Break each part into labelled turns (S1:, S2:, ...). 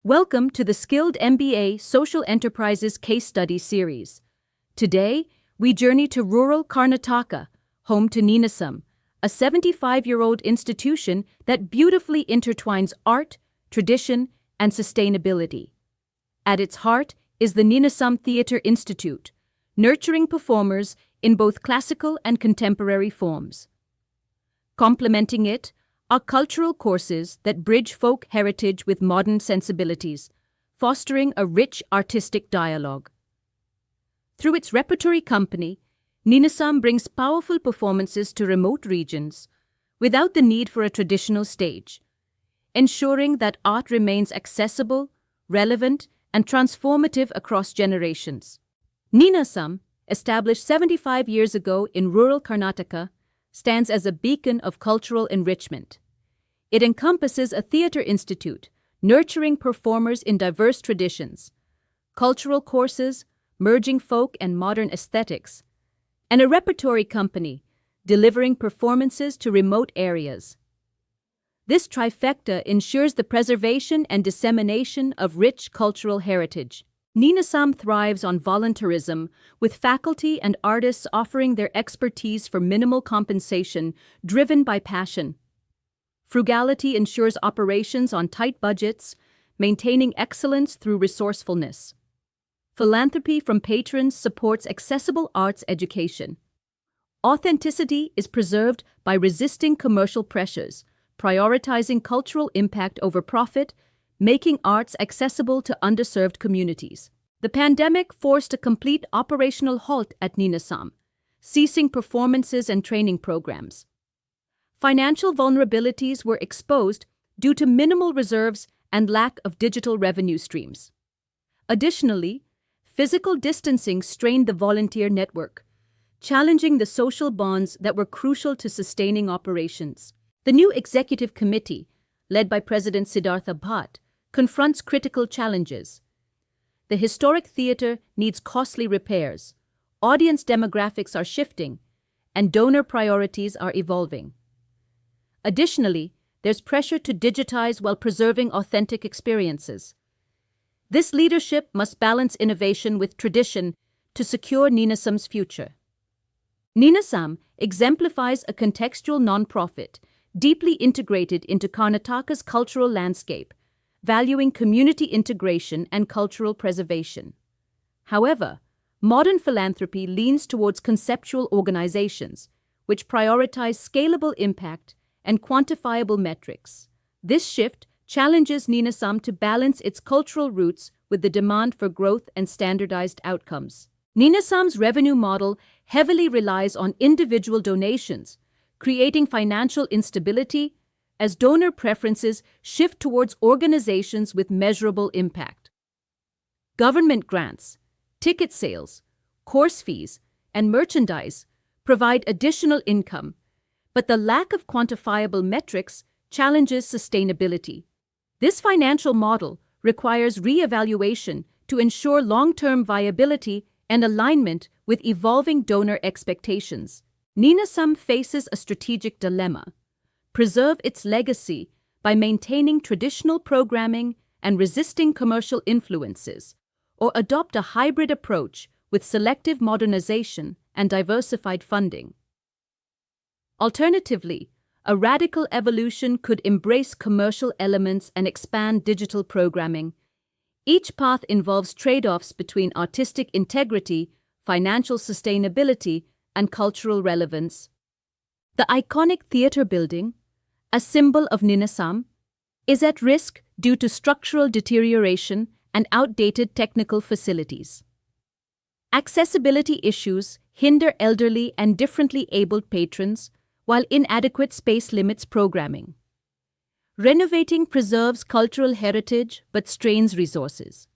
S1: Welcome to the Skilled MBA Social Enterprises Case Study Series. Today, we journey to rural Karnataka, home to Ninasam, a 75-year-old institution that beautifully intertwines art, tradition, and sustainability. At its heart is the Ninasam Theatre Institute, nurturing performers in both classical and contemporary forms. Complementing it are cultural courses that bridge folk heritage with modern sensibilities, fostering a rich artistic dialogue. Through its repertory company, Ninasam brings powerful performances to remote regions without the need for a traditional stage, ensuring that art remains accessible, relevant, and transformative across generations. Ninasam, established 75 years ago in rural Karnataka, stands as a beacon of cultural enrichment. It encompasses a theatre institute, nurturing performers in diverse traditions, cultural courses, merging folk and modern aesthetics, and a repertory company, delivering performances to remote areas. This trifecta ensures the preservation and dissemination of rich cultural heritage. Ninasam thrives on volunteerism, with faculty and artists offering their expertise for minimal compensation, driven by passion. Frugality ensures operations on tight budgets, maintaining excellence through resourcefulness. Philanthropy from patrons supports accessible arts education. Authenticity is preserved by resisting commercial pressures, prioritizing cultural impact over profit, making arts accessible to underserved communities. The pandemic forced a complete operational halt at Ninasam, ceasing performances and training programs. Financial vulnerabilities were exposed due to minimal reserves and lack of digital revenue streams. Additionally, physical distancing strained the volunteer network, challenging the social bonds that were crucial to sustaining operations. The new executive committee, led by President Siddhartha Bhatt, confronts critical challenges. The historic theatre needs costly repairs, audience demographics are shifting, and donor priorities are evolving. Additionally, there's pressure to digitize while preserving authentic experiences. This leadership must balance innovation with tradition to secure Ninasam's future. Ninasam exemplifies a contextual nonprofit, deeply integrated into Karnataka's cultural landscape, valuing community integration and cultural preservation. However, modern philanthropy leans towards conceptual organizations, which prioritize scalable impact and quantifiable metrics. This shift challenges Ninasam to balance its cultural roots with the demand for growth and standardized outcomes. Ninasam's revenue model heavily relies on individual donations, creating financial instability as donor preferences shift towards organizations with measurable impact. Government grants, ticket sales, course fees, and merchandise provide additional income, but the lack of quantifiable metrics challenges sustainability. This financial model requires re-evaluation to ensure long-term viability and alignment with evolving donor expectations. Ninasam faces a strategic dilemma: preserve its legacy by maintaining traditional programming and resisting commercial influences, or adopt a hybrid approach with selective modernization and diversified funding. Alternatively, a radical evolution could embrace commercial elements and expand digital programming. Each path involves trade-offs between artistic integrity, financial sustainability, and cultural relevance. The iconic theatre building, a symbol of Ninasam, is at risk due to structural deterioration and outdated technical facilities. Accessibility issues hinder elderly and differently abled patrons, while inadequate space limits programming. Renovating preserves cultural heritage but strains resources.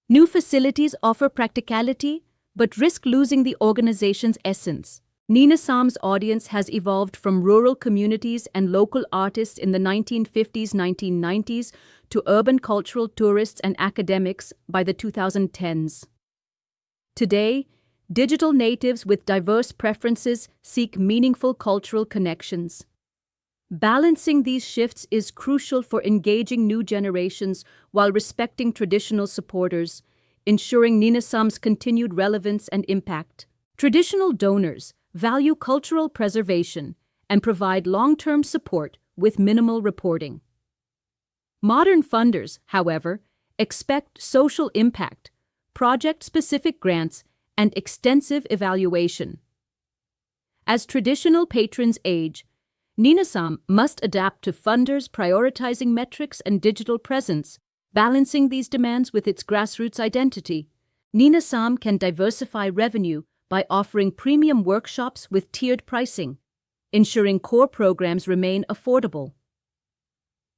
S1: New facilities offer practicality but risk losing the organization's essence. Ninasam's audience has evolved from rural communities and local artists in the 1950s-1990s to urban cultural tourists and academics by the 2010s. Today, digital natives with diverse preferences seek meaningful cultural connections. Balancing these shifts is crucial for engaging new generations while respecting traditional supporters, ensuring Ninasam's continued relevance and impact. Traditional donors value cultural preservation and provide long-term support with minimal reporting. Modern funders, however, expect social impact, project-specific grants, and extensive evaluation. As traditional patrons age, Ninasam must adapt to funders' prioritizing metrics and digital presence, balancing these demands with its grassroots identity. Ninasam can diversify revenue by offering premium workshops with tiered pricing, ensuring core programs remain affordable.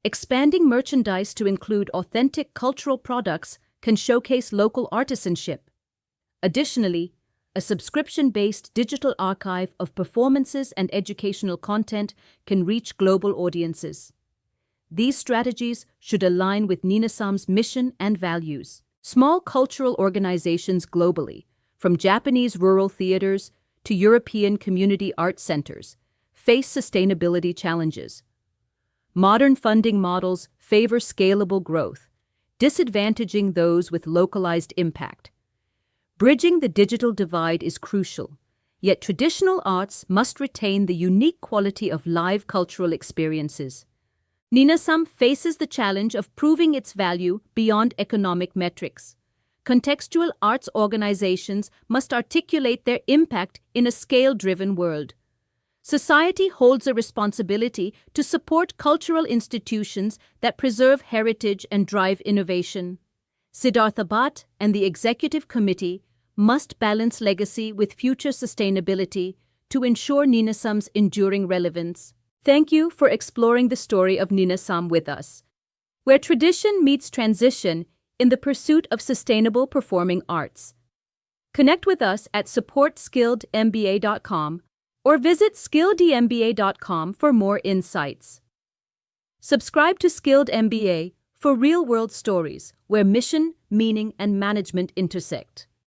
S1: Expanding merchandise to include authentic cultural products can showcase local artisanship. Additionally, a subscription-based digital archive of performances and educational content can reach global audiences. These strategies should align with Ninasam's mission and values. Small cultural organizations globally, from Japanese rural theaters to European community art centers, face sustainability challenges. Modern funding models favor scalable growth, disadvantaging those with localized impact. Bridging the digital divide is crucial, yet traditional arts must retain the unique quality of live cultural experiences. Ninasam faces the challenge of proving its value beyond economic metrics. Contextual arts organizations must articulate their impact in a scale-driven world. Society holds a responsibility to support cultural institutions that preserve heritage and drive innovation. Siddhartha Bhatt and the Executive Committee must balance legacy with future sustainability to ensure Ninasam's enduring relevance. Thank you for exploring the story of Ninasam with us, where tradition meets transition in the pursuit of sustainable performing arts. Connect with us at supportskilledmba.com or visit skilledmba.com for more insights. Subscribe to Skilled MBA for real-world stories where mission, meaning, and management intersect.